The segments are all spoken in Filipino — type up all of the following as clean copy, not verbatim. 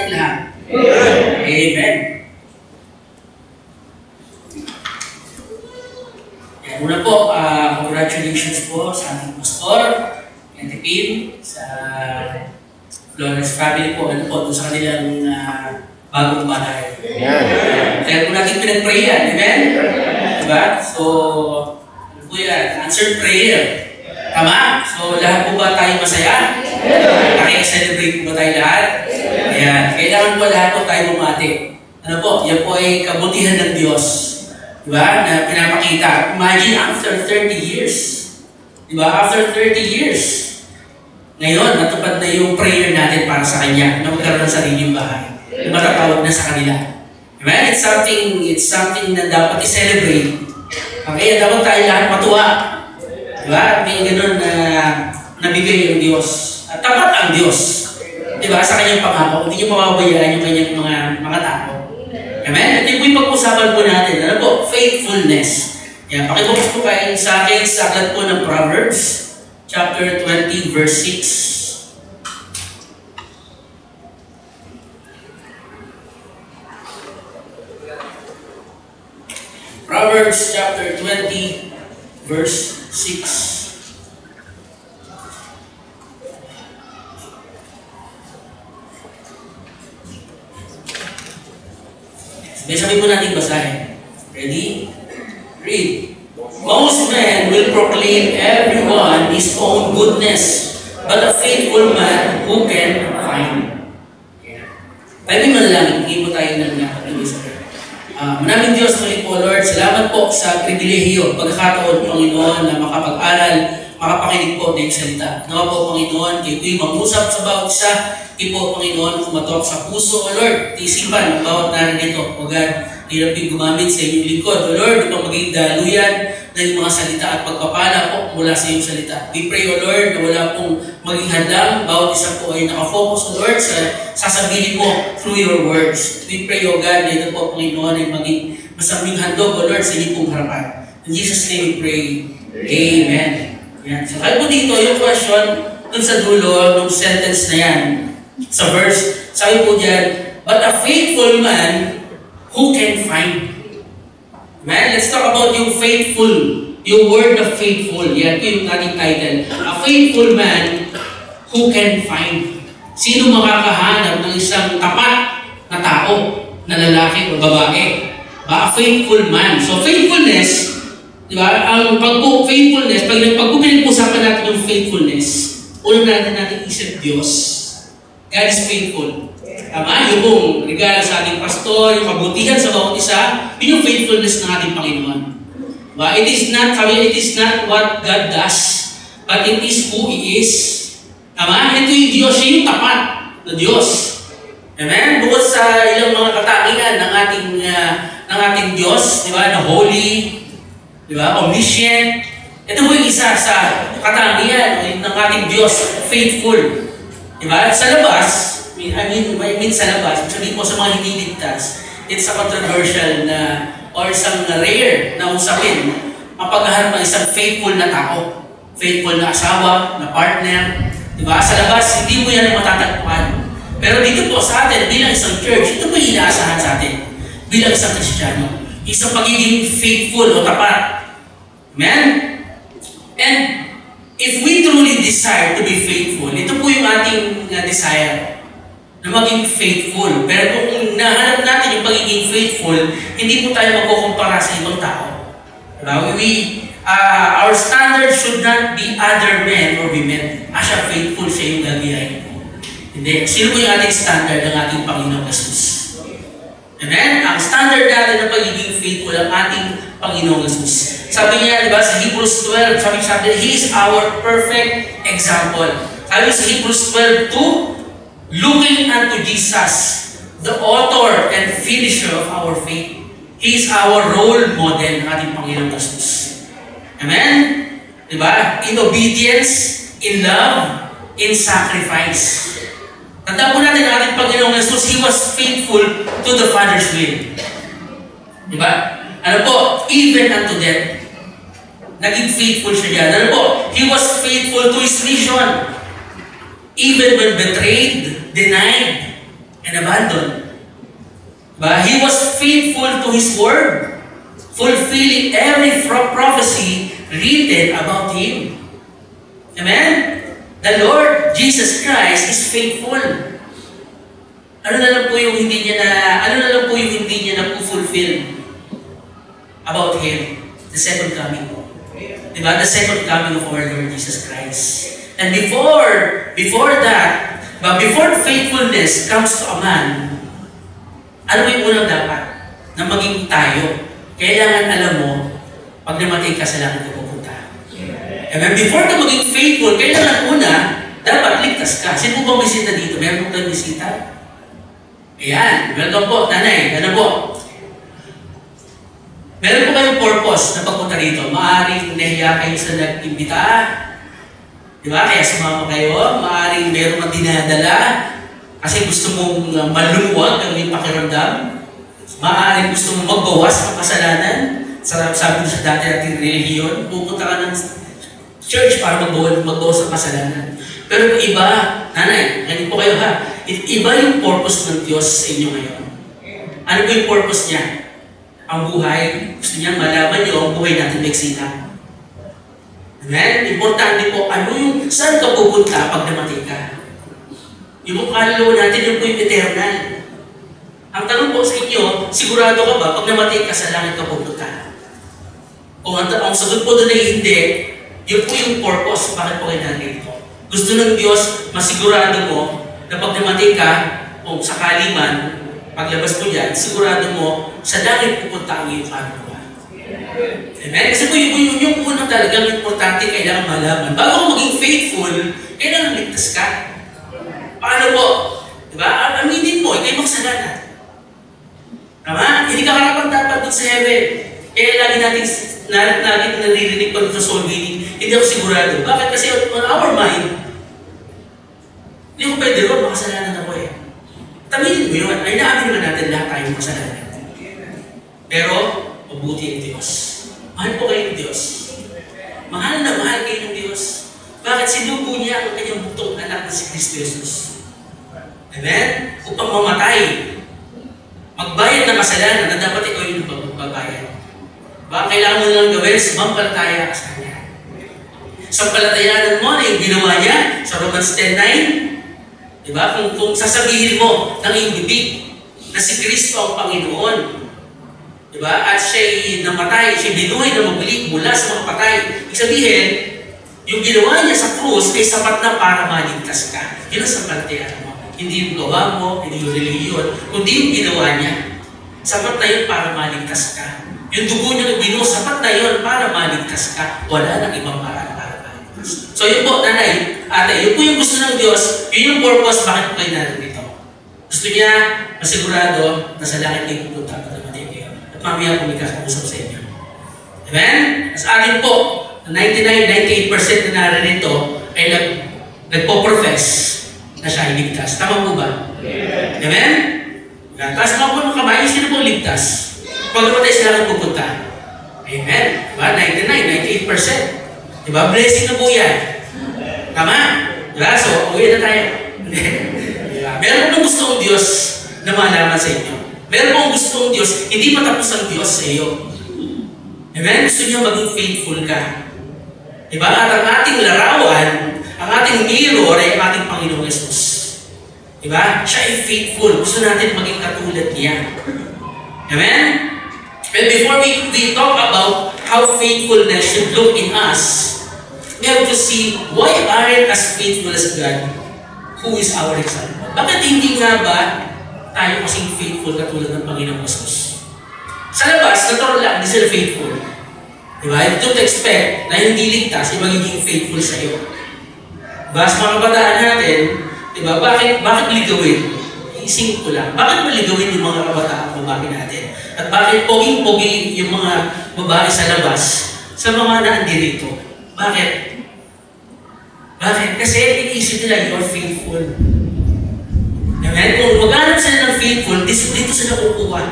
natin lahat. Amen. Yan, una po, congratulations po sa ating pastor, Ate Pim, sa Flores family po, ano po, sa kanilang bagong bahay. Kaya po natin pinag-pray yan, amen? Diba? So, ano po yan? Answered prayer. Tama? So, lahat po ba tayo masaya? Nakikiselebrate po ba tayo lahat? Ayan. Kailangan po lahat po tayo bumati. Ano po? Yan po ay kabutihan ng Diyos. Diba? Na pinapakita. Imagine after 30 years. Diba? After 30 years. Ngayon, natupad na yung prayer natin para sa Kanya na magkaroon ng sariling bahay. Na matatawag na sa kanila. Amen? It's something na dapat i-celebrate. Okay? Dapat tayo lahat matuwa. Diba? May ganun na nabigay ang Diyos. At tapat ang Diyos. Diba? Sa kanyang pangako. Hindi niyo mababayaan yung kanyang mga tao. Amen? At yung pag-usapan po natin, ano po? Faithfulness. Yan. Pakibukas po kayo sa akin sa aklat po ng Proverbs, chapter 20, verse 6. Proverbs chapter 20, verse 6. Sabi po natin basahin. Ready? Read. Most men will proclaim everyone his own goodness, but a faithful man who can find. Tayo may manalangin. Hindi po tayo nang nakakalimutan. Manaming Diyos, muli po, Lord, salamat po sa pribilehiyo, pagkakataon, Panginoon, na makapag-aral, makapakinig po ng salita. Nawa po, Panginoon, kayo po'y mag-usap sa bawat isa. Kayo po, Panginoon, kumatok sa puso, O Lord, isipan ng bawat narinito. O God, hirapin gumamit sa inyong lingkod. O Lord, upang maging daluyan ng mga salita at pagpapala po mula sa iyong salita. We pray, O Lord, na wala pong maging hadlang. Bawat isa po ay nakafocus, O Lord, sa sasabihin mo through your words. We pray, O God, na ito po, Panginoon, ay maging masaming handog, O Lord, sa inyong pong harapan. In Jesus' name we pray. Amen. Yan. So, kaya po dito, yung question, dun sa dulo, ng sentence na yan, sa verse, sabi po dyan, but a faithful man who can find. Man, let's talk about yung faithful, yung word of faithful. Yan po yung ating title. A faithful man who can find. Sino makakahanap ng isang tapat na tao, na lalaki o babae? A faithful man. So faithfulness, di ba? Ang faithfulness, pag pinag-usapan natin yung faithfulness, una natin isip Diyos. God is faithful. Tama? Yung kung regalo sa ating pastor, yung kabutihan sa bawat isa, yun yung faithfulness ng ating Panginoon. Diba? It is not what God does, but it is who He is. Tama? Ito yung Diyos, siya yung tapat na Diyos. Amen? Bukod sa ilang mga katangian ng ating Diyos, di ba? Na holy, di ba? Omniscient. Ito po yung isa sa katangian ng ating Diyos, faithful. Diba? Sa labas, I mean sa labas, sabihin po sa mga hindi ligtas, it's a controversial na, or isang rare na usapin, ang paghaharap ng isang faithful na tao. Faithful na asawa, na partner. Diba? Sa labas, hindi mo yan matatagpuan. Pero dito po sa atin, bilang isang church, ito po yung inaasahan sa atin. Bilang isang Kristiyano. Isang pagiging faithful o tapat. Amen? And if we truly desire to be faithful, ito po yung ating desire, na maging faithful. Pero kung nahanap natin yung pagiging faithful, hindi po tayo magkukumpara sa ibang tao. Our standard should not be other men or women. Siya faithful, siya yung gagayahin. Hindi. Sino po yung ating standard ng ating Panginoong Jesus? Amen? Ang standard natin ng pagiging faithful ang ating Panginoong Jesus. Sabi niya, di ba, sa Hebrews 12, sabi, He is our perfect example. Sabi sa Hebrews 12:2, looking unto Jesus, the author and finisher of our faith. He is our role model ng ating Panginoong Jesus. Amen? Di ba? In obedience, in love, in sacrifice. Tandaan po natin ang ating Panginoong Jesus, He was faithful to the Father's will. Di ba? Ano po? Even unto death. Naging faithful siya dyan. Ano po? He was faithful to His mission. Even when betrayed, denied, and abandoned. But he was faithful to his word, fulfilling every prophecy written about him. Amen? The Lord Jesus Christ is faithful. Ano na lang po yung hindi niya na fulfill about him? The second coming. Diba? The second coming of our Lord Jesus Christ. And before that, but before faithfulness comes to a man, ano yung unang dapat? Na maging tayo. Kailangan alam mo, pag namatay ka sa langit ka pupunta. And before ka maging faithful, kailangan una, dapat ligtas ka. Sino po bang bisita dito? Meron po kayong bisita? Ayan, welcome po, nanay. Ano po? Meron po kayong purpose na pagpunta dito. Maaring nahiya kayo sa nag-imbita. Diba? Kaya sumama kayo. Maaring meron kang dinadala kasi gusto mong malumuwag ang iyong pakiramdam. Maaring gusto mong magbawas ng kasalanan. Sabi ko sa dati nating relihiyon, pupunta ka ng church para magbawas ng kasalanan. Pero iba, nanay, ganyan po kayo ha, iba yung purpose ng Diyos sa inyo ngayon. Ano po yung purpose niya? Ang buhay, gusto niya malaman niyo ang buhay natin magsina. Amen? Importante po, ano yung, saan ka pupunta pag namatay ka? Yung kaluluwa natin, yung po yung eternal. Ang tanong po sa inyo, sigurado ka ba pag namatay ka sa langit ka pupunta? Kung ang sagot po doon ay hindi, yun po yung purpose, bakit po kayo narito? Gusto ng Diyos, masigurado mo na pag namatay ka, kung sakali man, paglabas mo dyan, sigurado mo, sa langit pupunta ang iyong kaluluwa. Amen? Kasi po yung unang talagang importante kailangan malaman. Bago ka maging faithful, kailangan ligtas ka. Paano po? Diba? Aminin mo, ikay makasalanan. Tama? Hindi ka karapat dapat doon sa heaven. Kaya lagi natin naririnig pa sa soul winning, hindi ako sigurado. Bakit? Kasi on our mind, hindi ko pwede ron, makasalanan ako eh. Taminin mo yun, ay naamin naman natin lahat tayong makasalanan. Pero, mabuti ang Diyos. Mahal po kayo ng Diyos. Mahal na mahal kayo ng Diyos. Bakit? Sinubo niya ang kanyang butong anak na si Kristo Jesus. Amen? Upang mamatay, magbayad ng kasalanan na dapat ikaw yung magbabayad. Baka kailangan mo lang gawin, sumampalataya ka sa Kanya. Sampalatayanan mo na yung ginawa niya sa Romans 10:9. Diba? Kung sasabihin mo ng iyong bibig na si Kristo ang Panginoon, diba? At siya'y namatay, siya'y binuhay na mabalik mula sa mga patay. Ibig sabihin, yung ginawa niya sa krus ay sapat na para maligtas ka. Yun ang sampalatayanan mo. Hindi yung gawa mo, hindi yung religiyon, kundi yung ginawa niya. Sapat na yun para maligtas ka. Yung dugo niya na binuo, sapat na yun para maligtas ka. Wala nang ibang paraan para maligtas. So yun po, nanay, ate, yun po yung gusto ng Diyos, yun yung purpose, bakit po kayo natin dito. Gusto niya, masigurado, na sa langit kayo pupunta at namatay kayo. At mamaya po may kakausap sa inyo. Amen? Sa atin po, 99-98% na naririto ay nagpo-profess na siya ay ligtas. Tama po ba? Yeah. Amen? Taas mga po ng kamay, sino pong ligtas? Pag namatay sila lang pupunta. Amen? Diba? 99-98%. Diba? Blessing na po yan. Tama? Diba? So, uwi na tayo. Diba? Meron pong gusto ng Diyos na malaman sa inyo. Meron pong gusto ng Diyos, hindi matapos ang Diyos sa iyo. Amen? Gusto niya maging faithful ka. Diba? At ang ating larawan, ang ating mirror ay ang ating Panginoong Yesus. Diba? Siya ay faithful. Gusto natin maging katulad niya. Amen? And before we talk about how faithfulness should look in us, we have to see why aren't as faithful as God, who is our example. Bakit hindi nga ba tayo kasing faithful katulad ng Panginoong Yesus? Sa labas, natural lang, hindi sila faithful. Diba? You don't expect na hindi ligtas ay magiging faithful sa iyo. Diba? Sa mga kabataan natin, diba? Bakit ligawin? Isingin ko lang. Bakit maligawin yung mga kabataan babae natin? At bakit poging-pogi yung mga babae sa labas sa mga naandirito? Bakit? Bakit? Kasi iniisip nila you're faithful. Amen? Kung maghanap sila ng faithful, dito sila kukuha.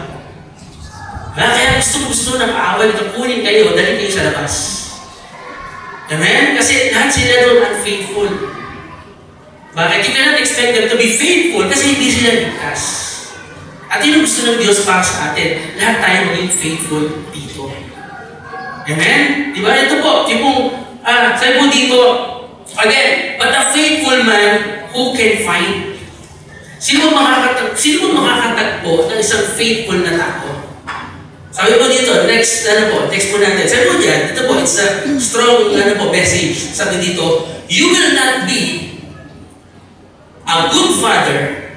Kaya gusto ng kaaway na kunin kayo, dahil kayo sa labas. Amen? Kasi lahat sila doon unfaithful. Bakit? You cannot expect them to be faithful kasi hindi sila ligtas. At yun ang gusto ng Diyos para sa atin. Lahat tayo maging faithful dito. Amen? Diba? Ito po, sabi po dito, again, but a faithful man who can find. Sino makakatagpo ng isang faithful na tao? Sabi po dito, next po natin. Sabi po dyan, ito po, it's a strong message. Sabi dito, you will not be a good father,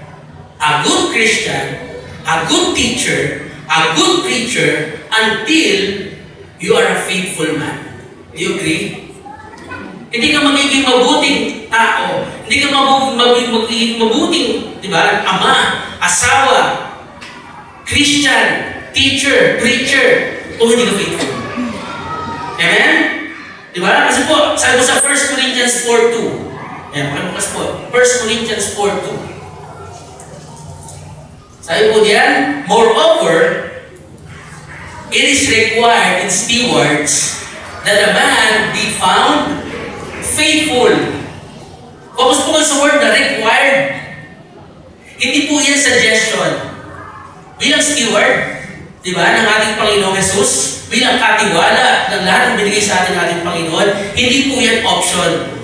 a good Christian, a good teacher, a good preacher, until you are a faithful man. Do you agree? Hindi ka magiging mabuting tao. Hindi ka magiging mabuting, di ba, ama, asawa, Christian, teacher, preacher, kung hindi ka faithful. Amen? Di ba? Kasi po, sabi ko sa 1 Corinthians 4:2. Ayan, pagkakas po. 1 Corinthians 4:2. Sabi po diyan, moreover, it is required in stewards that a man be found faithful. Focus po sa word na required. Hindi po yan suggestion. Bilang steward, di ba, ng ating Panginoong Jesus, bilang katiwala ng lahat ng binigay sa atin ng ating Panginoon, hindi po yan option.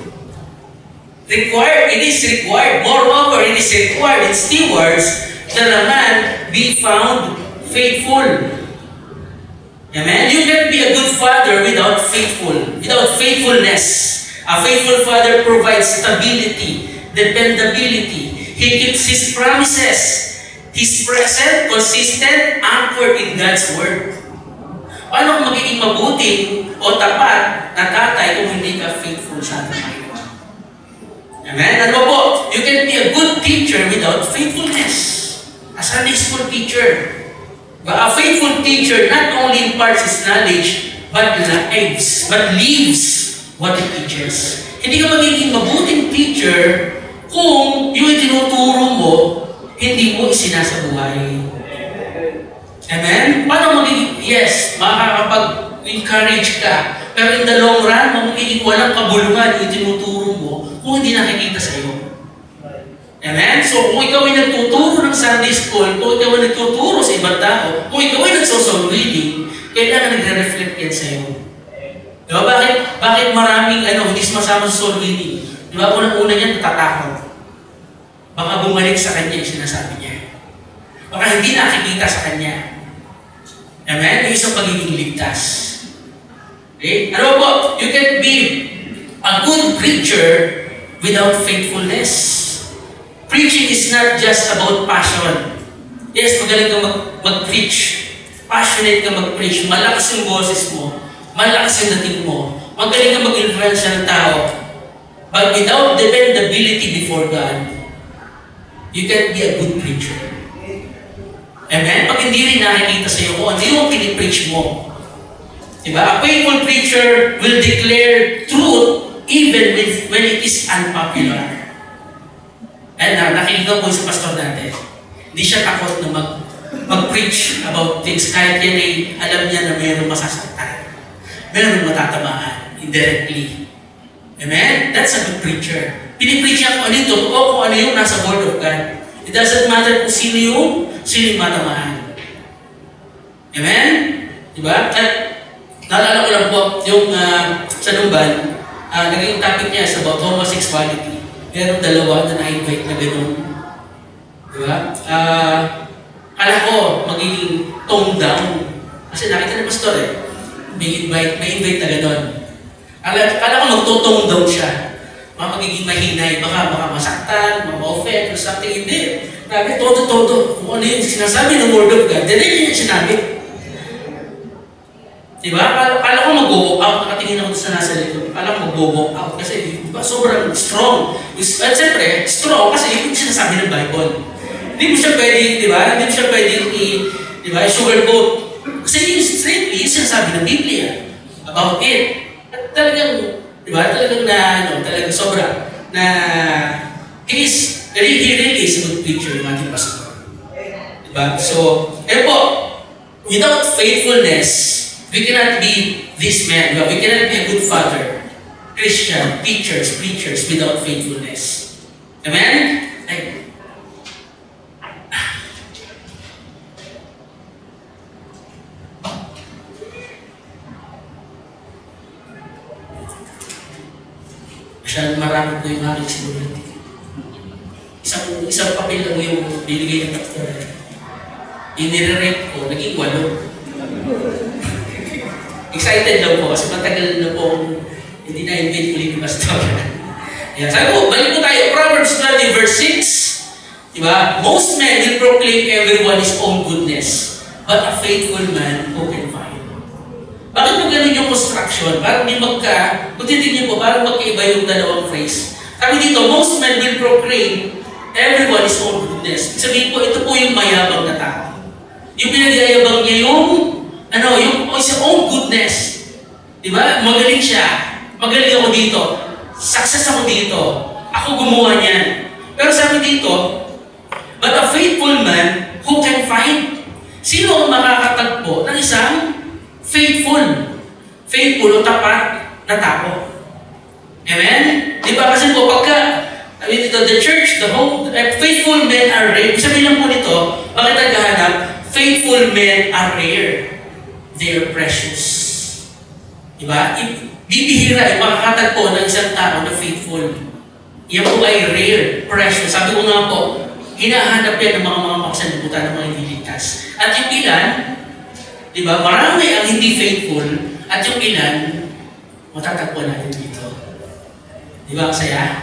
Required, it is required. Moreover, it is required in stewards that a man be found faithful. Amen? You can't be a good father without faithfulness. A faithful father provides stability, dependability. He keeps his promises. He's present, consistent, anchored in God's Word. Paano kung magiging mabuting o tapat na tatay kung hindi ka faithful sa ating? Amen? Ano po? You can be a good teacher without faithfulness. A Sunday school teacher. But a faithful teacher not only imparts his knowledge, but lives what he teaches. Hindi ka magiging mabuting teacher kung yung itinuturo mo, hindi mo isinasabuhay. Amen? Paano magiging, yes, makakapag-encourage ka, pero in the long run, magiging walang kabulungan yung itinuturo mo kung hindi nakikita sa iyo. Amen? So, kung ikaw ay nagtuturo ng Sunday school, kung ikaw ay nagtuturo sa ibang tao, kung ikaw ay nagsosoul reading, kailangan nagre-reflect yan sa iyo. Diba? Bakit maraming hindi sumasama sa soul reading? Diba? Unang-una niyan, natatakot. Baka bumalik sa kanya yung sinasabi niya. Baka hindi nakikita sa kanya. Amen? Yung isang pagiging ligtas. Okay? Ano po? You can be a good preacher without faithfulness. Preaching is not just about passion. Yes, magaling ka mag-preach. Passionate ka mag-preach. Malakas yung boses mo. Malakas yung dating mo. Magaling ka mag-influence ng tao. But without dependability before God, you can't be a good preacher. Amen? Pag hindi rin nakikita sa iyo kung ano yung pinipreach mo. Diba? A faithful preacher will declare truth even when it is unpopular. And nakikita ko sa pastor natin. Hindi siya takot na mag-preach about things kahit yan ay alam niya na mayroong masasaktan. Mayroong matatamaan indirectly. Amen? That's a good preacher. Pinipreach niya kung ano yung totoo, kung ano yung nasa Word of God. It doesn't matter kung sino yung matamaan. Amen? Diba? At naalala ko lang po, yung sa Numban, naging topic niya is about homosexuality. Merong dalawa na na-invite na gano'n. Diba? Kala ko magiging tone down. Kasi nakita ng pastor may invite na gano'n. Kala ko magto-tone down siya. Magiging mahinay, baka masaktan, ma-offend, or something. Hindi. Grabe, todo. Kung ano yung sinasabi ng Word of God, then yun yung sinabi. Diba? Kala ko mag-walk out, nakatingin ako sa nasa likod. Kala ko mag-walk out kasi diba, sobrang strong. At siyempre, strong kasi yun yung sinasabi ng Bible. Hindi mo siya pwedeng, diba? Hindi mo siya pwedeng sugarcoat. Kasi yun straightly, yung sinasabi ng Biblia about it. At talagang, diba? Talagang sobra na he really is a good preacher, yung ating pastor. Diba? So, po, without faithfulness, we cannot be this man. We cannot be a good father, Christian, teachers, preachers without faithfulness. Amen? Ay. Masyadong marami po yung aking sinulat. Isang papel lang yung binigay ng pastor. Yung nire-rate ko, naging 8. Excited lang po kasi matagal na po hindi na-invite ulit ni pastor. Yeah. Sabi po, balik po tayo. Proverbs 20 verse 6. Diba? Most men will proclaim everyone his own goodness, but a faithful man who can find. Bakit po ganun yung construction? Parang di kung titignan po, parang magkaiba yung dalawang phrase. Sabi dito, most men will proclaim everyone his own goodness. Sabihin po, ito po yung mayabang na tao. Yung pinagyayabang niya yung his own goodness. Diba? Magaling siya. Magaling ako dito. Success ako dito. Ako gumawa niyan. Pero sabi dito, but a faithful man who can find. Sino ang makakatagpo ng isang faithful o tapat na tao? Amen? Diba? Kasi po, pagka the church, the home, faithful men are rare. Sabihin lang po nito, bakit naghahanap? Faithful men are rare. They are precious. Diba? Bibihira, makakatagpo ng isang tao na faithful. Yan po ay rare, precious. Sabi ko nga po, hinahanap yan ng mga makasalibutan ng mga iniligtas. At yung ilan, diba, marami ang hindi faithful, at yung ilan, matatagpuan natin dito. Diba, ang saya?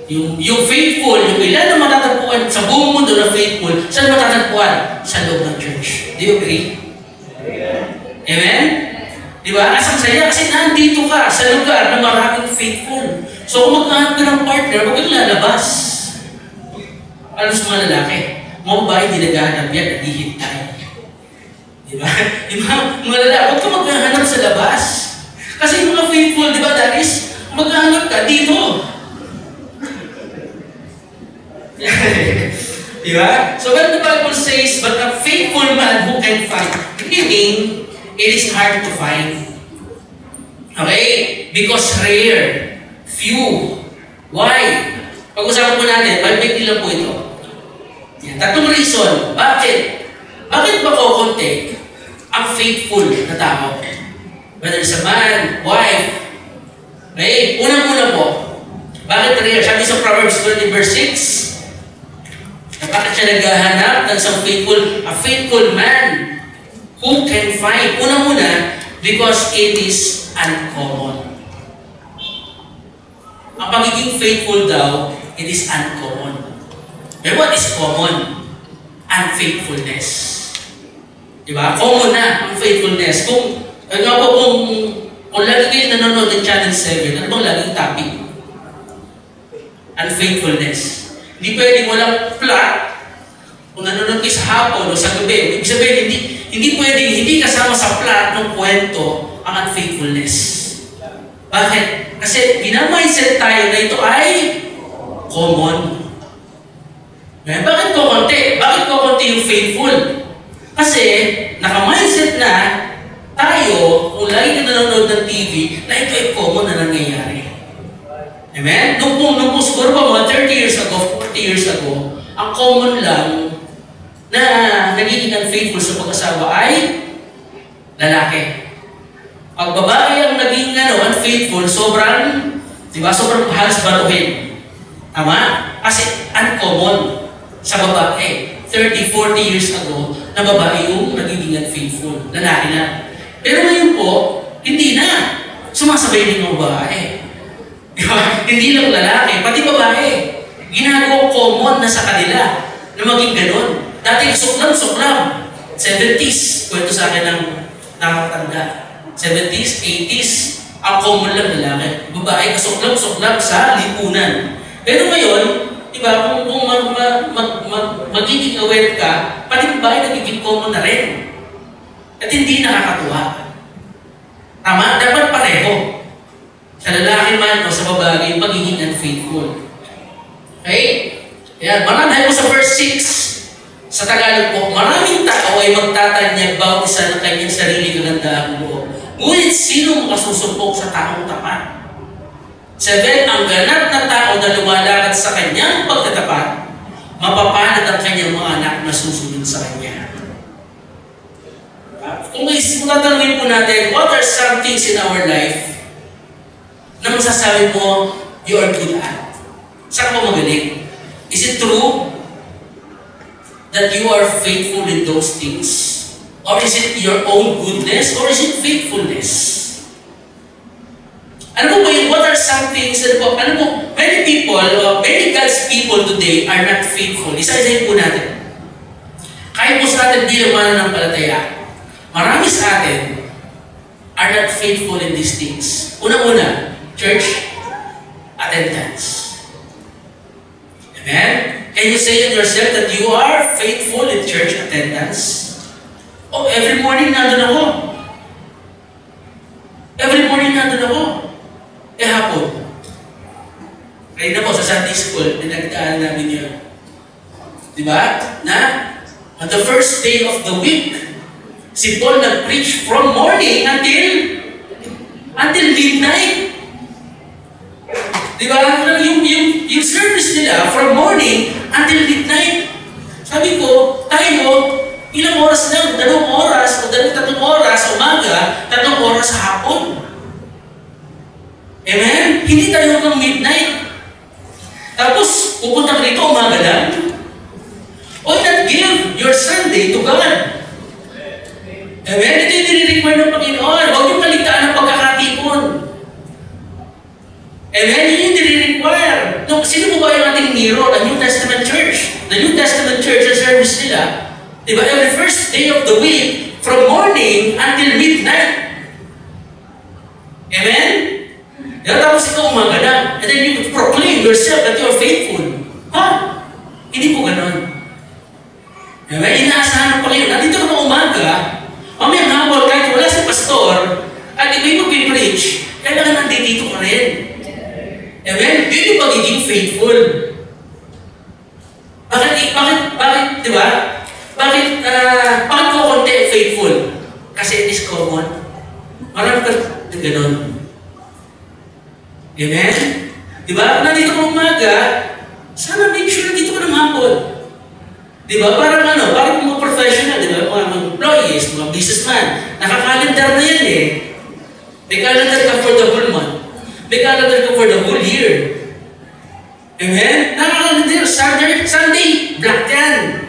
Yung faithful, yung ilan na matatagpuan sa buong mundo na faithful, saan matatagpuan? Sa loob ng church. Do you agree? Amen? Diba? Asang saya kasi nandito ka sa lugar na maraming faithful. So kung magkahanap ka ng partner, huwag kang lalabas. Alam sa mga lalaki, mga babae hindi naghahanap yan, naghihintay. Diba? Mga lalaki, huwag ka maghahanap sa labas. Kasi yung mga faithful, diba, Daris? Maghahanap ka dito. Diba? So when the Bible says, but a faithful man who can find, meaning, it is hard to find. Okay? Because rare. Few. Why? Pag-usapan po natin, may lang po ito. Yan. Tatlong reason. Bakit? Bakit ba kukunti ang faithful na tao? Whether it's a man, wife. Okay? Unang-una po. Bakit rare? Sabi sa Proverbs 20 verse 6, bakit siya naghahanap ng isang a faithful man who can find? Una-una, because it is uncommon. Ang pagiging faithful daw, it is uncommon. But what is common? Unfaithfulness. Diba? Common na ang faithfulness. Kung lagi kayo nanonood ng Channel 7, ano bang laging topic? Unfaithfulness. Hindi pwedeng walang plot. Kung nanonood kayo sa hapon o sa gabi, ibig sabihin, hindi pwedeng, hindi kasama sa plot ng kwento ang unfaithfulness. Bakit? Kasi ginamindset tayo na ito ay common. Bakit kukunti? Bakit kukunti yung faithful? Kasi naka-mindset na tayo, kung lagi ka nanonood ng TV, na ito ay common na nangyayari. Amen? Nung siguro pa mga 30 years ago, 40 years ago, ang common lang na nagiging unfaithful sa pag-asawa ay lalaki. Pag babae ang naging unfaithful, sobrang halos baruhin. Tama? Kasi uncommon sa babae. 30, 40 years ago, na babae yung nagiging unfaithful. Lalaki na. Pero ngayon po, hindi na. Sumasabay din ng babae. Hindi lang lalaki, pati babae. Ginagawa common na sa kanila na maging ganun. Dati suklam. 70s, kwento sa akin ng nakakatanda. 70s, 80s, ang common lang lalaki. Babae, suklam sa lipunan. Pero ngayon, diba, kung magiging aware ka, pati babae nagiging common na rin. At hindi nakakatuwa. Tama? Dapat pareho. Sa lalaki man o sa babae, pagiging unfaithful. Okay? Ayan, marami po sa verse 6, sa Tagalog po, maraming tao ay magtatanyag bawat isa ng kanyang sarili kagandahan loob. Ngunit sino makasusumpok sa taong tapat? 7, ang ganap na tao na lumalakad sa kanyang pagtatapat, mapapalad ang kanyang mga anak na susunod sa kanya. Kung tatanungin po natin, what are some things in our life na masasabi mo, you are good at? Saan mo magaling? Is it true that you are faithful in those things? Or is it your own goodness? Or is it faithfulness? Ano po ba what are some things, many people, many God's people today are not faithful. Isa-isahin po natin. Kahit po sa atin bilang mananampalataya, marami sa atin are not faithful in these things. Una-una, church attendance. Amen? Can you say it yourself that you are faithful in church attendance? Oh, every morning nandun ako. Every morning nandun ako. Hapon. Kaya na po sa Sunday School, pinagdaan namin yun. Diba? Na, on the first day of the week, si Paul nag-preach from morning until midnight. Diba? Yung service nila from morning until midnight. Sabi ko, tayo, ilang oras lang? 2 oras o 3 oras umaga, 3 oras hapon. Amen? Hindi tayo hanggang midnight. Tapos, pupunta ka rito, umaga lang. Why not give your Sunday to God? Amen? Ito yung nire-require ng Panginoon. Huwag yung kaligtaan ng pagkakatipon. Amen? Yun yung nire-require. No, sino po ba yung ating Nero? The New Testament Church. The New Testament Church, ang service nila. Diba? Every first day of the week, from morning until midnight. Amen? Tapos ikaw umaga lang. And then you proclaim yourself that you are faithful. Ha? Hindi po ganon. Inaasahan ng Panginoon. Nandito ka na umaga, mamayang hapon, kahit wala si pastor, at iba'y mag-preach, kailangan nandito ka rin. Amen? Yun yung pagiging faithful. Bakit, di ba? Bakit ko konti faithful? Kasi it is common. Marami ka ganon. Amen? Diba? Nandito ka umaga, sana make sure nandito ka ng hapon. Diba? Parang mga professional, diba? Mga employees, mga businessman, nakakalendar na yan eh. May calendar ka for the whole month. May calendar ka for the whole year. Amen? Nakakalendar, Sunday, black yan.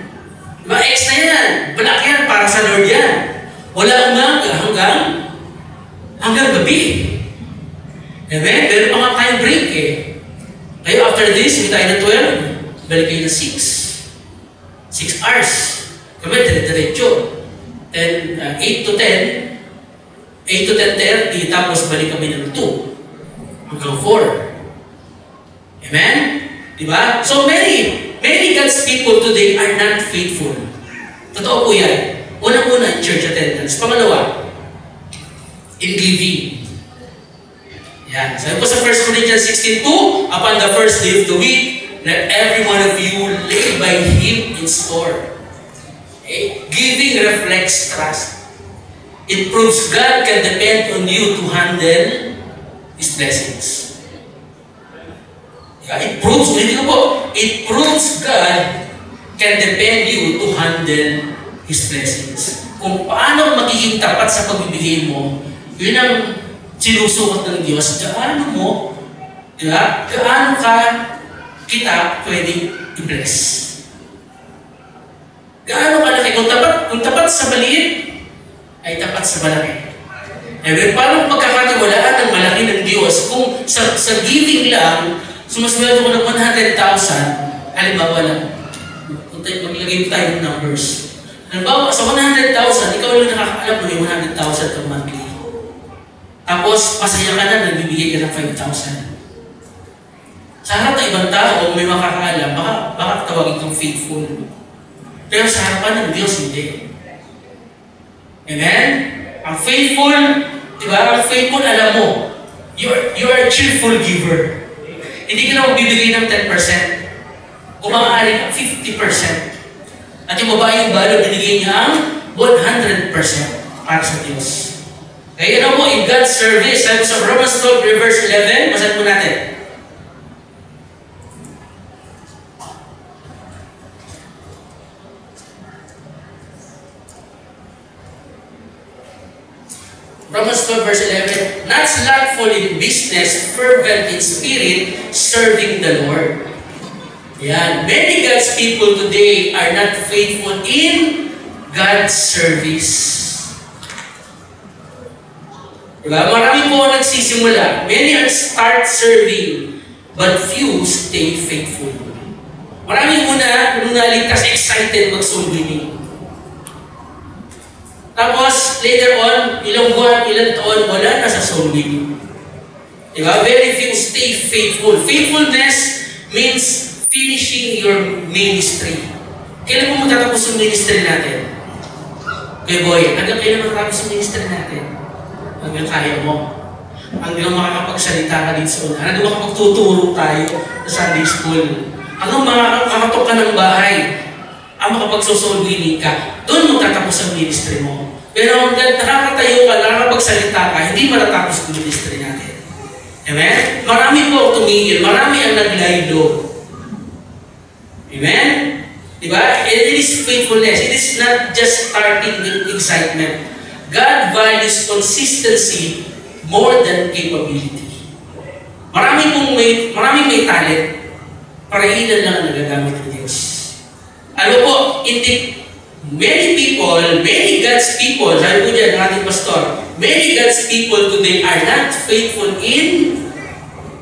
Diba? X na yan. Black yan, para sa Lord yan. Wala umaga hanggang gabi. Amen? Pero mga time break eh. Kaya after this, hindi tayo na 12, balik kayo na 6. 6 hours. Kami, dire-diretso. 8 to 10, 8 to 10:30, tapos balik kami ng 2. Hanggang 4. Amen? Diba? So many God's people today are not faithful. Totoo po yan. Unang-una, church attendance. Pangalawa, in giving. Yan. Sabi po sa 1 Corinthians 16:2, upon the first day of the week, let every one of you lay by him in store. Okay? Giving reflects trust. It proves God can depend on you to handle His blessings. Yeah, it proves God can depend you to handle His blessings. Kung paano magiging tapat sa pagbibigay mo, yun ang sinusukat ng Diyos. Gaano kita pwedeng i-bless? Gaano kalaki? Kung tapat sa maliit, ay tapat sa malaki. Paano pagkakatiwalaan ng malaki ng Diyos kung sa giving lang, sumasweldo ko ng 100,000, halimbawa lang, maglagay tayo ng numbers. Halimbawa, sa 100,000, ikaw lang nakakaalam mo yung 100,000 per monthly. Tapos, pasaya ka na, nagbibigay ka ng 5,000. Sa harap ng ibang tao, kung may makakaalam, baka tawagin kang faithful. Pero sa harapan ng Diyos, hindi. Amen? Ang faithful, diba? Ang faithful, alam mo, you are a cheerful giver. Hindi ka na magbibigay ng 10%. Kung maaari ka, 50%. At yung babaeng balo, binigay niya ang 100% para sa Diyos. Kaya ano po, in God's service, sabi sa Romans 12, verse 11, basahin po natin. Romans 12, verse 11, not slothful in business, fervent in spirit, serving the Lord. Yan. Many God's people today are not faithful in God's service. Diba? Marami po nagsisimula. Many are start serving, but few stay faithful. Marami muna naligtas, excited mag-soul winning. Tapos, later on, ilang buwan, ilang taon, wala na sa soul winning. Diba? Very few stay faithful. Faithfulness means finishing your ministry. Kailan mo matatapos yung ministry natin? Okay, boy, hanggang kailan matatapos yung ministry natin? Hanggang kaya mo. Hanggang makakapagsalita ka din sa una. Hanggang makapagtuturo tayo sa Sunday school. Hanggang makakatok ka ng bahay. Ang makapagsosoul winning ka, doon mo tatapos ang ministry mo. Pero hanggang nakakatayo ka, nakakapagsalita ka, hindi matatapos ang ministry natin. Amen? Marami po tumigil, marami ang naglaylo. Amen? Diba? It is faithfulness. It is not just starting with excitement. God values consistency more than capability. Maraming may talent, para ilan lang ang nagagamit ng Diyos. Ano po, many people, many God's people, sabi ko dyan, ng ating pastor, many God's people today are not faithful in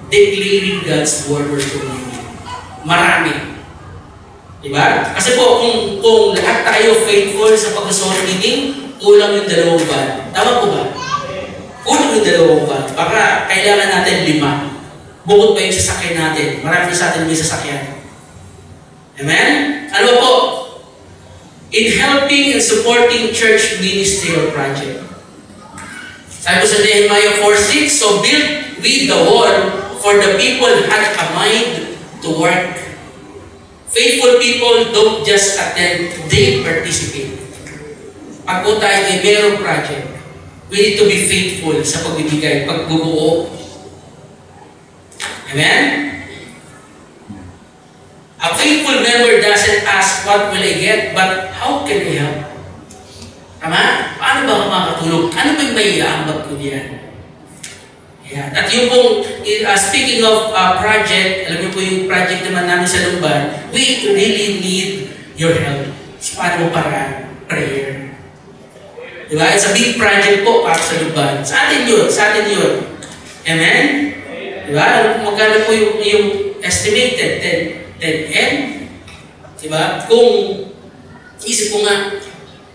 declaring God's word or community. Marami. Diba? Kasi po, kung lahat tayo faithful sa pag-soul winning, kulang yung 2 buwan. Tama po ba? Kulang yung 2 buwan. Baka kailangan natin 5. Bukod pa yung sasakyan natin. Marami sa atin may sasakyan. Amen? Ano po? In helping and supporting church ministry or project. Sabi ko sa Nehemiah 4:6, so build with the wall, for the people had a mind to work. Faithful people don't just attend, they participate. Pag po tayo ay mayroong project, we need to be faithful sa pagbibigay, pagbubuo. Amen? A faithful member doesn't ask, what will I get? But how can I help? Tama? Paano ba ako makatulong? Ano ba yung may iaambag ko diyan? Yeah. At yung pong, speaking of project, alam mo po yung project naman namin sa Lumban, we really need your help. So, paano mo para prayer? Diba? It's a big project po para sa Lumban. Sa atin yun. Sa atin yun. Amen? Diba? Magkano po yung estimated? 10M? Diba? Kung isip ko nga,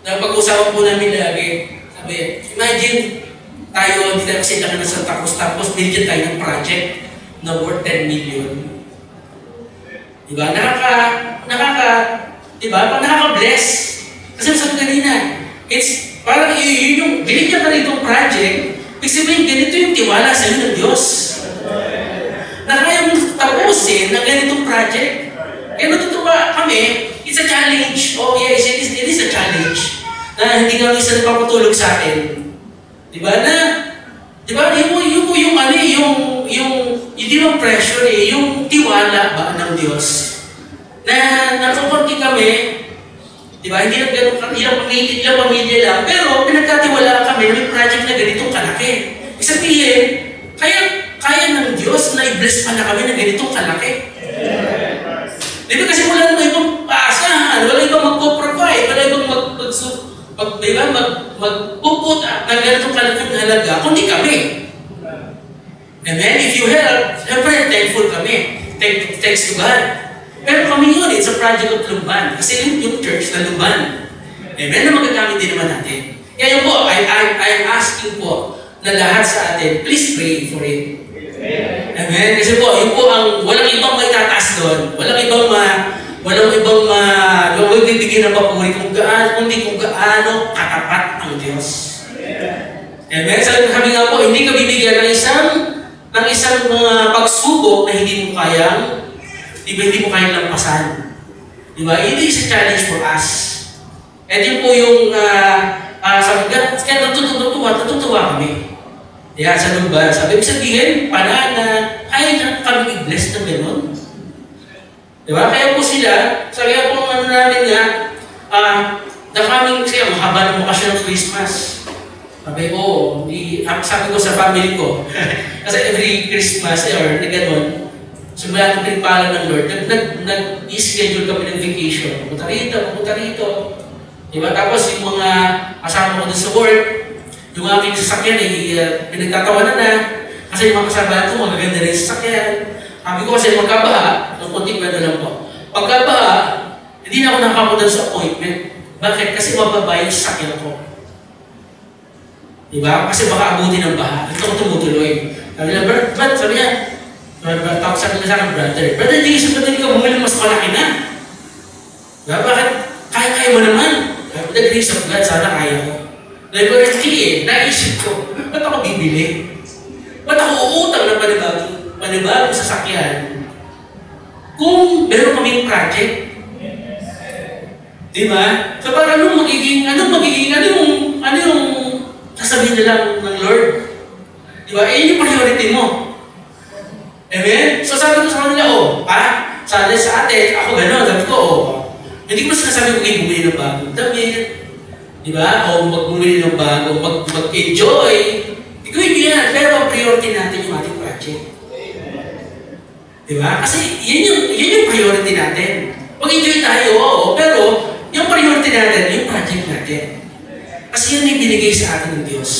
napag-usapan po namin lagi, sabi, imagine, tayo, hindi tayo kasi laki na sa tapos binigyan tayo ng project na worth 10 million. Diba? Nakaka-bless. Kasi sabi kanina, it's parang yun yung binigyan ka na itong project, ibig sabihin, ganito yung tiwala sa inyo ng Diyos. Na kaya mong tapusin ng ganitong project. Kaya natutuwa kami, it's a challenge. Oh yes, it is a challenge. Na hindi kami isa nagpapatulog sa atin. Diba na? Diba? Hindi mo pressure yung tiwala ba ng Diyos. Na natukonti kami, diba? Hindi lang ganun, ilang pamilya lang, pero pinagkatiwala kami ng project na ganitong kalaki. Ibig sabihin, kaya ng Diyos na i-bless pa na kami na ganitong kalaki. Diba kasi wala naman ibang paasahan, wala ibang mag-provide, wala ibang magpuput ng ganitong kalaking halaga, kundi kami. Amen? If you help, siyempre, thankful kami. Thanks to God. Pero kami yun, it's a project of Lumban. Kasi yung church na Lumban. Amen? Na magagamit din naman natin. Kaya po, I'm asking po na lahat sa atin, please pray for it. Amen? Kasi po, yun po ang walang ibang may tataas doon. Walang ibang bibigyan ng papuri kung gaano katapat ang Diyos. Amen? Sabi nga po, hindi ka bibigyan ng isang mga pagsubok na hindi mo kayang lampasan. Diba? It is a challenge for us. At yun po yung sabi ka, kaya natutuwa natutuwa kami. Kaya sa lugar, sabi ko sabihin, panana, ay kami i-bless ng gano'n. Diba? Kaya po sila, sabi po ano namin nga, the coming, kasi mahaba ng bakasyon ng Christmas. Sabi ko, sabi ko sa family ko, kasi every Christmas, or na gano'n, simula ng pinagpala ng Lord, nag-schedule kami ng vacation. Pumunta rito. Diba? Tapos yung mga kasama ko dun sa work, yung aking sasakyan pinagtatawanan na. Kasi yung mga kasama ko, magaganda rin sasakyan. Sabi ko kasi magkabaha, ng konting kwento lang po. Pagkabaha, hindi na ako nakapunta sa appointment. Bakit? Kasi mababa yung sasakyan ko. Diba? Kasi baka abutin ng baha. Ito ko tumutuloy. Sabi niya, Brad, sabi niya, tapos sabi niya sa akin, Brother Jason, ba't hindi ka bumili mas malaki na? Diba? Bakit? Kaya mo naman. With the grace of God, sana kaya ko. Laboratory naisip ko, ba't ako bibili? Ba't ako uutang ng panibagong sasakyan? Kung meron kaming project, diba? So parang anong sasabihin nila ng Lord? Diba? Yung priority mo. Amen? So sabi ko sa kanila, sabi sa atin, ako gano'n, sabi ko, hindi ko sinasabi ko kayo bumili ng bagong damit, diba? O magbumili ng bago, mag-enjoy. Ikuin nyo yan, pero ang priority natin yung ating project. Diba? Kasi yun yung priority natin. Mag-enjoy tayo, pero yung priority natin, yung project natin. Kasi yun yung binigay sa atin ng Diyos.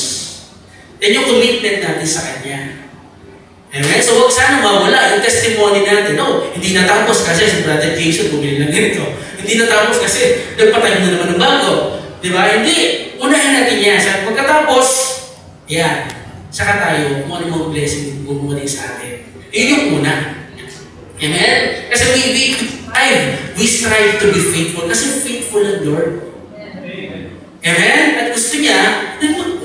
Yan yung commitment natin sa Kanya. Amen? So huwag sana mawala yung testimony natin. Hindi natapos kasi si Brother Jason bumili ng ganito. Hindi natapos kasi nagpatayo na naman ng bago. Diba? Hindi. Unahin natin yan. Pagkatapos, yan. Saka tayo, kung ano mga blessing bumuling sa atin. Yun yung una. Amen? Kasi we strive to be faithful. Kasi faithful ang Lord. Amen? At gusto niya,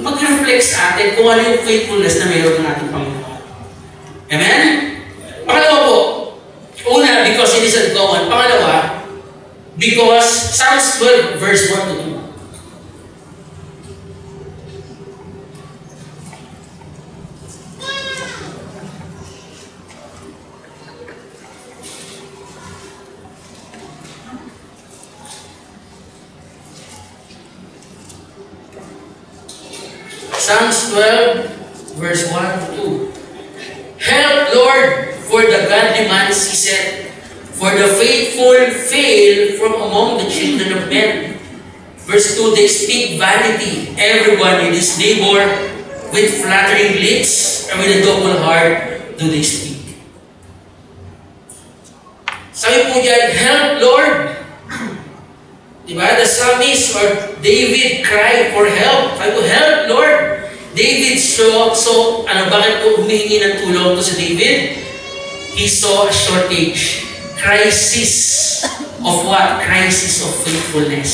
mag-reflect sa atin kung ano yung faithfulness na mayroon ng ating Panginoon. Amen? Pangalawa po. Una, because it is uncommon. Pangalawa, because Psalms 12, verse 1 to 2. Psalms 12, verse 1 to 2. Help, Lord, for the godly man ceaseth, for the faithful fail from among the children of men. Verse 2, they speak vanity, everyone with his neighbor, with flattering lips, and with a double heart do they speak. Sabi po dyan, help, Lord. Diba? The psalmist or David cried for help. Sabi ko, help, Lord. David bakit po humihingi ng tulong to si David? He saw a shortage. Crisis of what? Crisis of faithfulness.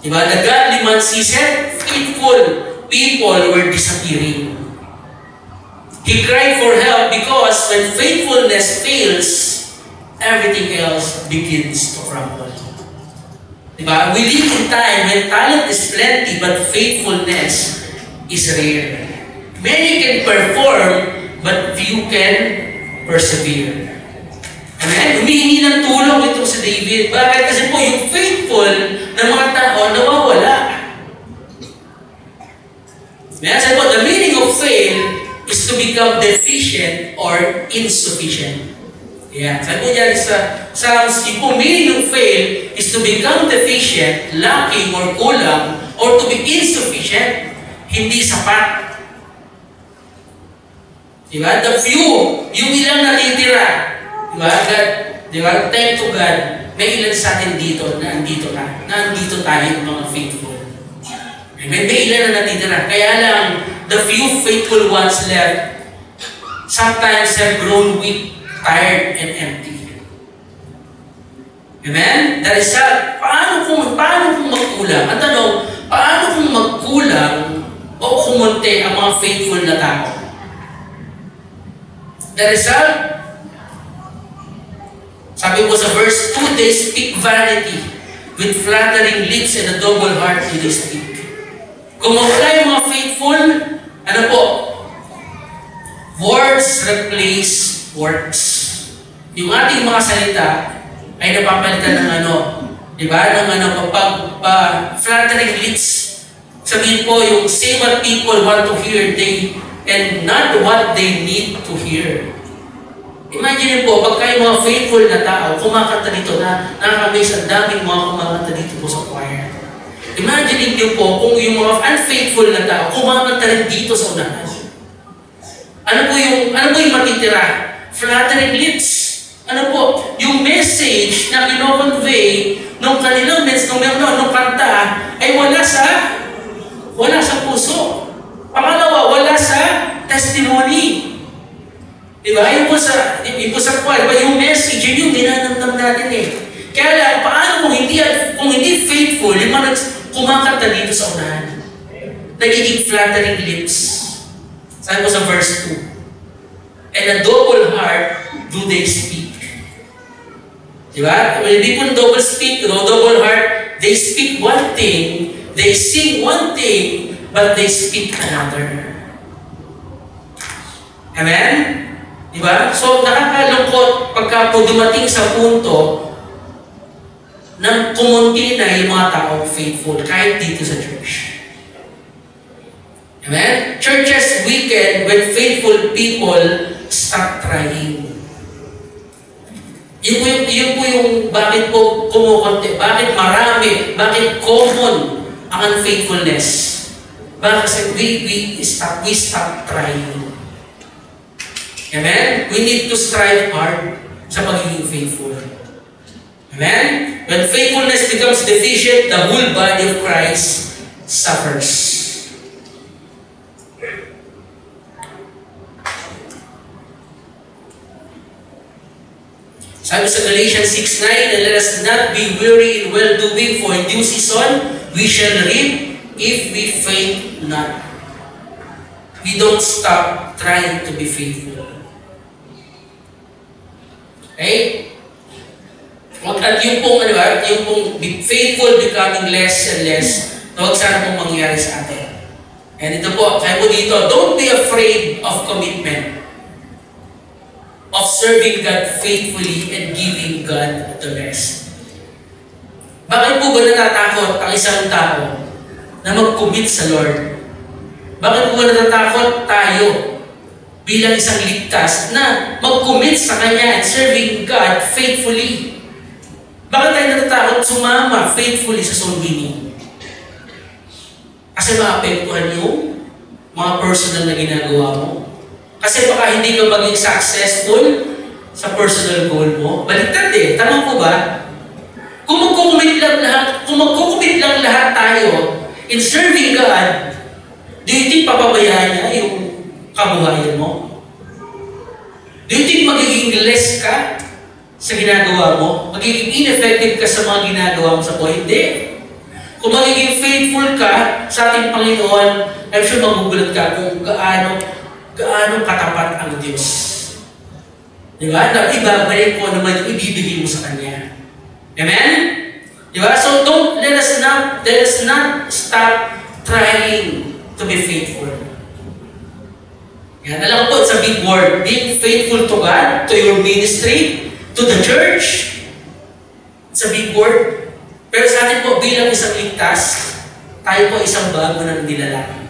Diba? The godly man ceased, faithful people were disappearing. He cried for help because when faithfulness fails, everything else begins to crumble. Diba? We live in time when talent is plenty but faithfulness is rare. Many can perform but few can persevere. Amen? Humihingi ng tulong ito si David. Bakit? Kasi po yung faithful na mga tao nawawala. Amen? Sabi po, the meaning of fail is to become deficient or insufficient. Yeah. Sabi po dyan sa Psalms, yung meaning of fail is to become deficient, lacking or kulang, or to be insufficient, hindi sapat. Diba? The few, yung ilang natitira. Diba? God, diba? Thank to God, may ilan sa atin dito na andito tayo mga faithful. May ilan na natitira. Kaya lang, the few faithful ones left sometimes have grown weak, tired, and empty. Amen? That is sad. Paano kung magkulang? Ang tanong, paano kung magkulang o kumunti ang mga faithful na tao? The result, sabi po sa verse 2, they speak vanity with flattering lips and a double heart do they speak. Kung mawala yung mga faithful, ano po? Words replace works. Yung ating mga salita ay napapalitan ng ano, di ba? Ng ano, flattering lips. Sabihin po, yung say what people want to hear, and not what they need to hear. Imagine po, pagka yung mga faithful na tao, kumakanta dito na nakakamiss ang daming mga kumakanta dito po sa choir. Imagine niyo po kung yung mga unfaithful na tao, kumakanta rin dito sa unahan. Ano po yung matitira? Flattering lips. Ano po? Yung message na kino-convey nung kanilang nung kanta ay wala sa puso. Pangalawa, wala sa testimony. Diba? Yung po sa kwal, yung message, yun yung dinanamdam natin eh. Kaya lang, paano kung hindi faithful, yung mga kumakanta dito sa unahan? Nagiging flattering lips. Sabi mo sa verse 2. And a double heart do they speak. Diba? When people double heart, they speak one thing, they sing one thing, but they speak another. Amen? Diba? So, nakakalungkot pagka po dumating sa punto na kumunti na yung mga taong faithful kahit dito sa church. Amen? Churches weaken when faithful people stop trying. Yun po yung bakit po kumukunti, bakit marami, bakit common ang unfaithfulness. Bakit we stop trying. Amen? We need to strive hard sa pagiging faithful. Amen? When faithfulness becomes deficient, the whole body of Christ suffers. Sabi sa Galatians 6:9, and let us not be weary in well-doing, for in due season we shall reap if we faint not. We don't stop trying to be faithful. Okay? At yung pong faithful becoming less and less, huwag sana pong mangyari sa atin. And ito po, kaya po dito, don't be afraid of commitment, of serving God faithfully and giving God the best. Bakit po ba natatakot ang isang tao na mag-commit sa Lord? Bakit po ba natatakot tayo bilang isang ligtas na mag-commit sa Kanya and serving God faithfully? Bakit tayo natatakot sumama faithfully sa soul winning? Kasi maapektuhan yung mga personal na ginagawa mo. Kasi baka hindi ka maging successful sa personal goal mo. Baliktad eh. Tama po ba? Kung magkukumit lang lahat tayo in serving God, do you think papabayaan niya yung kabuhayan mo? Do you think magiging less ka sa ginagawa mo? Magiging ineffective ka sa mga ginagawa mo sa buhay? Hindi. Kung magiging faithful ka sa ating Panginoon, I'm sure magugulat ka kung gaano katapat ang Diyos. Diba? Na ibabalik ko naman yung ibibigay mo sa Kanya. Amen? Diba? So let us not stop trying to be faithful. Yan. Alam ko po, it's a big word. Being faithful to God, to your ministry, to the church. It's a big word. Pero sa atin po, bilang isang ligtas, tayo po isang bago na nilalang.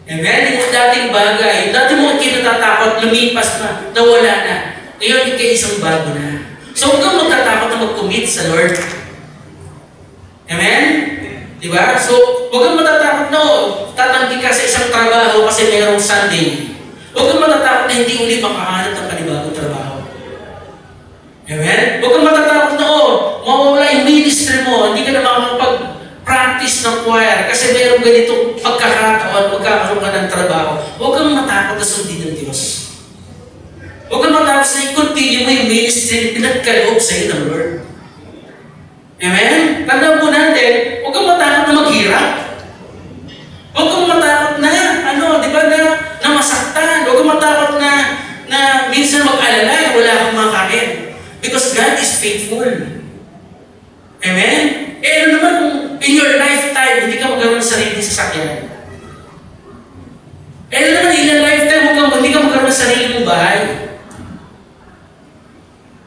Amen? Yung dating bagay, yung dati mo kinatatakot, lumipas na, nawala na. Ngayon, ikay isang bago na. So, huwag kang magtatakot na mag-commit sa Lord. Amen? Diba? So, huwag kang matatakot na, tatanggi ka sa isang trabaho kasi mayroong Sunday. Huwag kang matatakot na hindi uli makahanap ng panibagong trabaho. Amen? Huwag kang matatakot na, mawawala yung ministry mo, hindi ka na makakapag-practice ng choir kasi mayroong ganitong pagkakataon, magkakaroon ka ng trabaho. Huwag kang matakot na sundin ng Diyos. Huwag kang matakot na i-continue mo yung ministry na pinagkaloob sa'yo ng Lord. Amen? Tandaan po natin, huwag kang matakot na maghirap. Huwag kang matakot na, di ba, na masaktan. Huwag kang matakot na minsan mag-alala, wala kang makain. Because God is faithful. Amen? Ano naman kung in your lifetime, hindi ka magkaroon ng sarili sa yung bahay.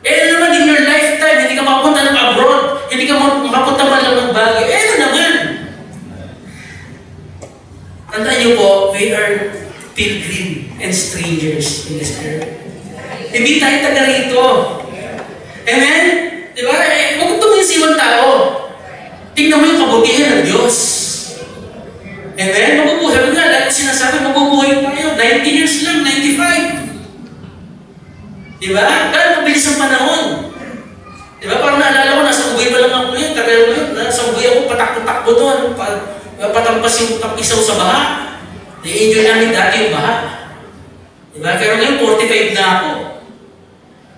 Eh naman, in your lifetime, hindi ka mapunta ng abroad, hindi ka mapunta man lang ng Baguio. Eh ano naman? Tandaan niyo po, we are pilgrim and strangers in this earth. Hindi tayo taga rito. Amen? Diba? Eh, huwag tumingin sa ibang tao. Tingnan mo yung kabutihan ng Diyos. Amen? Mabubuhay nga, lalo sinasabi, mabubuhay tayo. 90 years lang, 95. Diba? Kaya mabilis ang panahon. Diba? Parang naalala ko, nasa Ubay pa lang ako ngayon. Tagal mo yun. Nasa Ubay ako, patakbo-takbo doon. Patampas yung isaw sa baha. Na-enjoy namin dati yung baha. Diba? Pero ngayon, 45 na ako.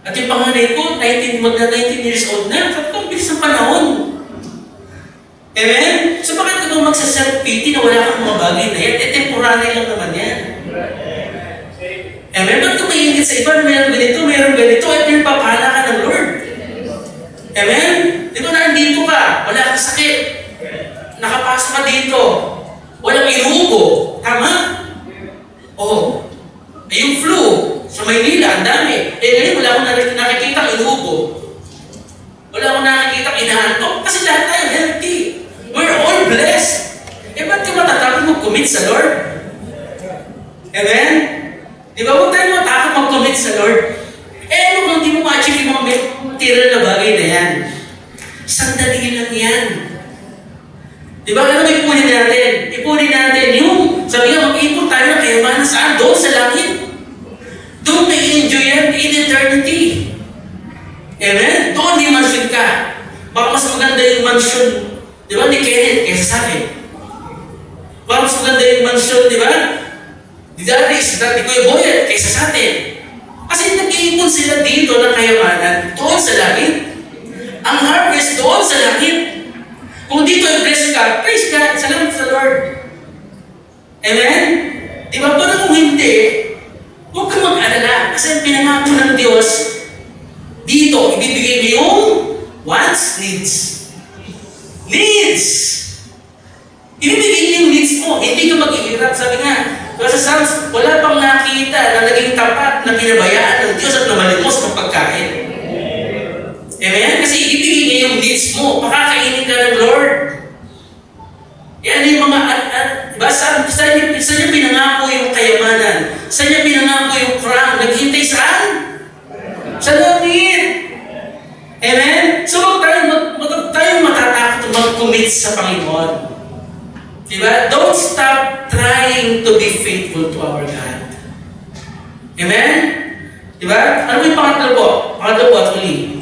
At yung panganay ko, 19 years old na. Sabi ko, ang bilis ang panahon. Amen? So bakit ka ba magsa-self-pity na wala kang mga bagay na yan? Eh, temporary lang naman yan. Amen? Ba't ka maingit sa iba? Meron ganito, at pinapapala ka ng Lord. Amen? Di ba nandito ka? Wala kang sakit. Nakapasok ka dito. Walang inuubo. Tama? Oo. Eh, yung flu, sa Maynila, ang dami. Eh, ngayon, wala akong nakikita inuubo. Wala akong nakikita inahantok. Kasi lahat tayo healthy. We're all blessed. Eh, ba't ka matatakot mag-commit sa Lord? Amen? Di ba, huwag tayo matakot mag-commit sa Lord. Eh, ano kung di mo ma-achieve yung mga material na bagay na yan? Sandali lang yan. Di ba, ano ipunin natin? Ipunin natin yung, sabi nga, mag-ipon tayo ng kayamanan saan? Doon sa langit. Doon may enjoy yan in eternity. Amen? Doon di mansion ka. Baka mas maganda yung mansion, di ba, ni Kenneth kaysa sa akin. Baka mas maganda yung mansion, di ba? Di Kuya Boyet kaysa sa atin. Kasi nag-iipon sila dito ng kayamanan doon sa langit. Ang harvest doon sa langit. Kung dito ay bless ka, praise God, salamat sa Lord. Amen? Di ba? Pero kung hindi, huwag ka mag-alala. Kasi ang pinangako ng Diyos, dito, ibibigay mo yung wants, needs. Needs! Ibibigay niyo yung needs mo. Hindi ka mag-ihirap. Sabi nga, sa Psalms, wala pang nakita na naging tapat na pinabayaan ng Diyos at namalimos ng pagkain. Amen? Kasi ibibigay niya yung needs mo. Pakakainin ka ng Lord. Yan yung mga, diba? Sa niya pinangako yung kayamanan. Sa niya pinangako yung crown. Naghintay saan? Sa langit. Amen? So, huwag tayong matatakot mag-commit sa Panginoon. Diba? Don't stop trying to be faithful to our God. Amen? Diba? Ano yung pangatlo po? Pangatlo po at uli.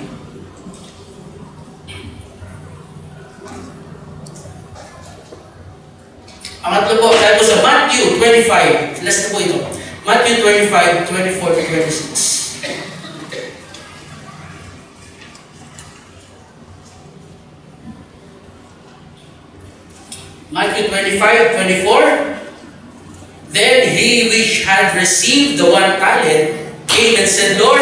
Pangatlo po, dahil po sa Matthew 25. Last na po ito. Matthew 25, 24 to 26. Matthew 25, 24. Then he which had received the 1 talent came and said, Lord,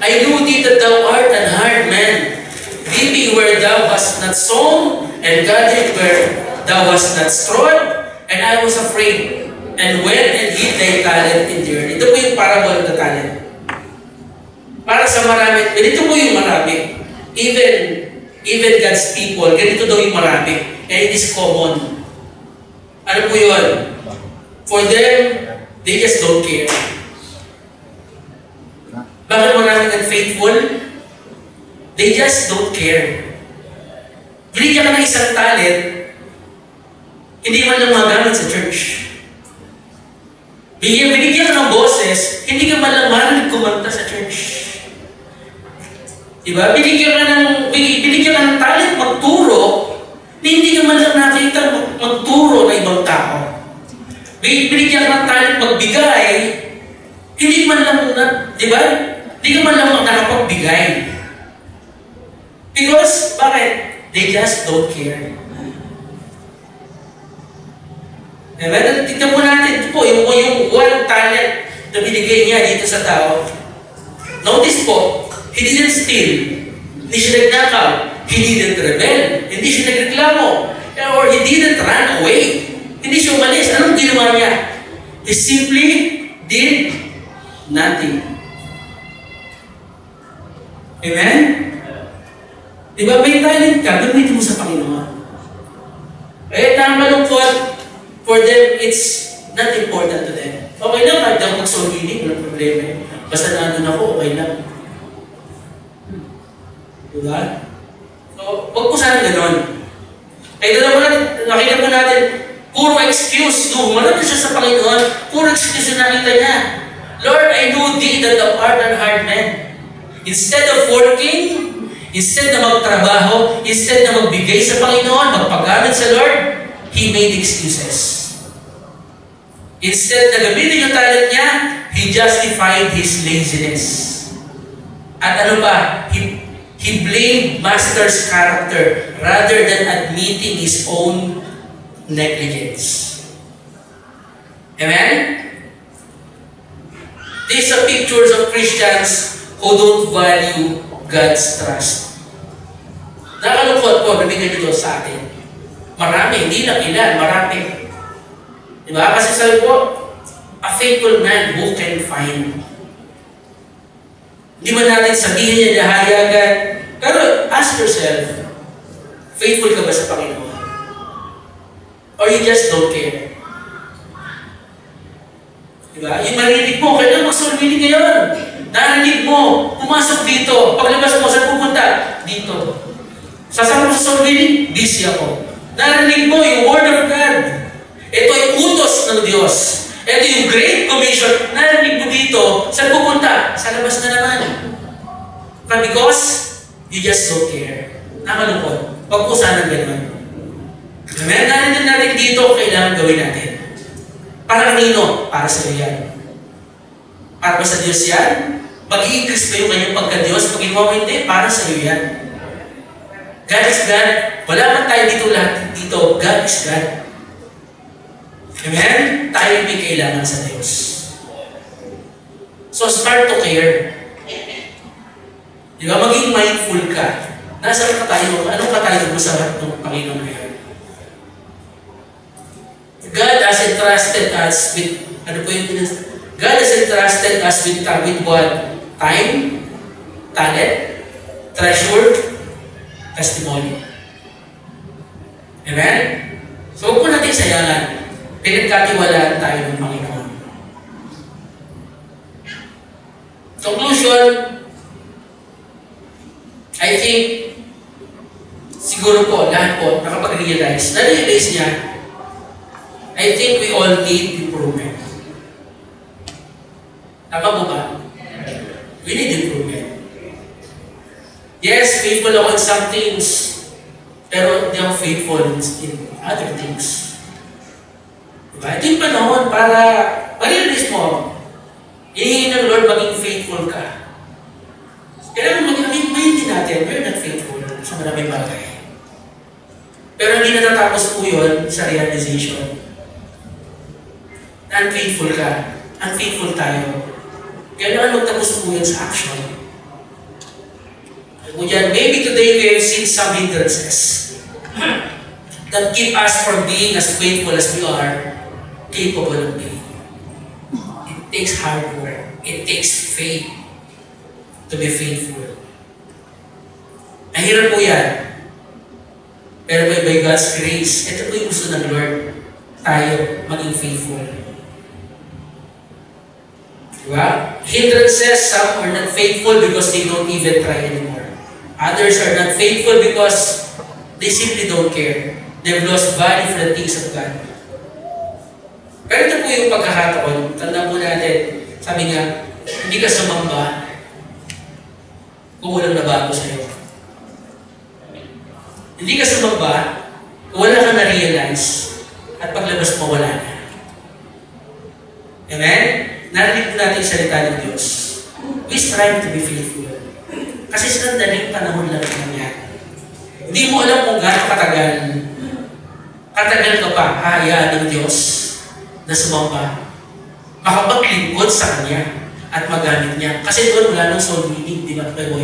I knew thee that thou art an hard man, reaping where thou hast not sown, and gathering where thou hast not strawed, and I was afraid, and went and hid thy talent in the earth. Ito po yung parable ng talent. Para sa marami, ganito po yung marami. Even God's people, ganito daw yung marami. And it is common. Ano po yun? For them, they just don't care. Bakit maraming unfaithful? They just don't care. Binigyan ka ng isang talent, hindi man lang magamit sa church. Binigyan ka ng boses, hindi ka man lang marinig kumanta sa church. Diba? Binigyan ka ng talent magturo, hindi ka man lang nakita magturo na ibang tao. Binigyan ka ng talent magbigay, hindi man lang, diba? Hindi ka man lang nakapagbigay. Because, bakit? They just don't care. Diba? Tignan po natin, ito po, yung 1 talent na binigay niya dito sa tao. Notice po, he didn't steal. Hindi siya nagnakaw. He didn't rebel. Hindi siya nagreklamo. Or he didn't run away. Hindi siya umalis. Anong ginawa niya? He simply did nothing. Amen? Diba, may talent ka, gamitin mo sa Panginoon. Eh, malungkot, for them, it's not important to them. Okay lang, kahit ako mag-soul winning, walang problema. Basta nandun ako, okay lang. Diba? So, huwag po sana gano'n. Kaya nakita po natin, puro excuse. Marami siya sa Panginoon, puro excuse na nakita niya. Lord, I know thee that thou art an hard man. Instead of working, instead na magtrabaho, instead na magbigay sa Panginoon, magpagamit sa Lord, he made excuses. Instead na gamitin yung talent niya, he justified his laziness. At ano ba? He blamed Master's character rather than admitting his own negligence. Amen? These are pictures of Christians who don't value God's trust. Nakalungkot po, nabigyan nito sa atin. Marami, hindi lang ilan, marami. Diba? Kasi sabi po, a faithful man who can find. Hindi ba natin sabihin niya nahayagan? Pero ask yourself, faithful ka ba sa Panginoon? Or you just don't care? Diba? Yung marinig mo, kailan mag-soul winning ngayon? Narinig mo, pumasok dito. Paglabas mo, saan pupunta? Dito. Sasama mo sa soul winning? Busy ako. Narinig mo yung Word of God. Ito ay utos ng Diyos. Ito yung Great Commission. Narinig mo dito, saan pupunta? Sa labas na naman. But because you just don't care. Nakalungkot. Huwag po sana ganun. Amen? Narinig natin dito, kailangan gawin natin. Para kanino? Para sa iyo yan. Para ba sa Diyos yan? Mag-i-increase ba yung kanyang pagka-Diyos? Pag ikaw hindi, para sa iyo yan. God is God. Wala man tayo dito lahat dito. God is God. Amen? Tayo may kailangan sa Diyos. So start to care. Di ba? Maging mindful ka. Nasaan ka tayo? Anong katayo mo sa harap ng Panginoon ngayon? God has entrusted us with, ano po yung God has entrusted us with what? Time, talent, treasure, testimony. Amen? So, huwag po natin sayangan. Pinagkatiwalaan tayo ng Panginoon. Conclusion, I think, siguro po, lahat po, nakapag-realize, na-realize niya, I think we all need improvement. Tama po ba? We need improvement. Yes, faithful ako in some things, pero hindi ako faithful in other things. Diba? Ito yung panahon para ma-realize mo, hihingin ng Lord maging faithful ka. Kailangan maging natin, we're not faithful sa maraming bagay. Pero hindi natatapos po yun sa realization. Unfaithful ka. Unfaithful tayo. Kailangan magtapos po yun sa action. Maybe today we have seen some hindrances that keep us from being as faithful as we are capable of being. It takes hard work. It takes faith to be faithful. Mahirap po yan. Pero by God's grace, ito po yung gusto ng Lord. Tayo maging faithful. Diba? Hindrances, some are not faithful because they don't even try anymore. Others are not faithful because they simply don't care. They've lost value for the things of God. Pero ito po yung pagkakataon. Tandaan po natin, sabi nga, hindi ka sumamba kung walang nabago sa'yo. Hindi ka sumamba kung wala kang na-realize at paglabas mo wala na. Amen? Narinig po natin yung salita ng Diyos. We strive to be faithful. Kasi sandaling panahon lang naman yan. Hindi mo alam kung gaano katagal. Katagal ka pa, hayaan ng Diyos na sumamba. Makapaglingkod sa Kanya at magamit niya. Kasi doon wala nang soul winning, di ba? Doon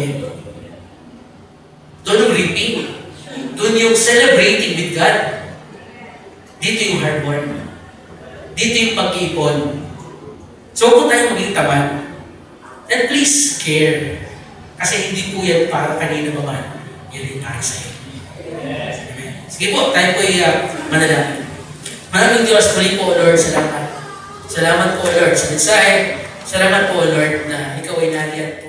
yung reaping. Doon yung celebrating with God. Dito yung hard work. Dito yung pag-iipon. So, kung tayo maging tamad, then please care. Kasi hindi po yan para kanina ba man. Yan din para sa'yo. Amen. Sige po, tayo po manalangin. Maraming Diyos, muli po, Lord, salamat. Salamat po, Lord, sa mensahe. Salamat po, Lord, na ikaw ay nariyan po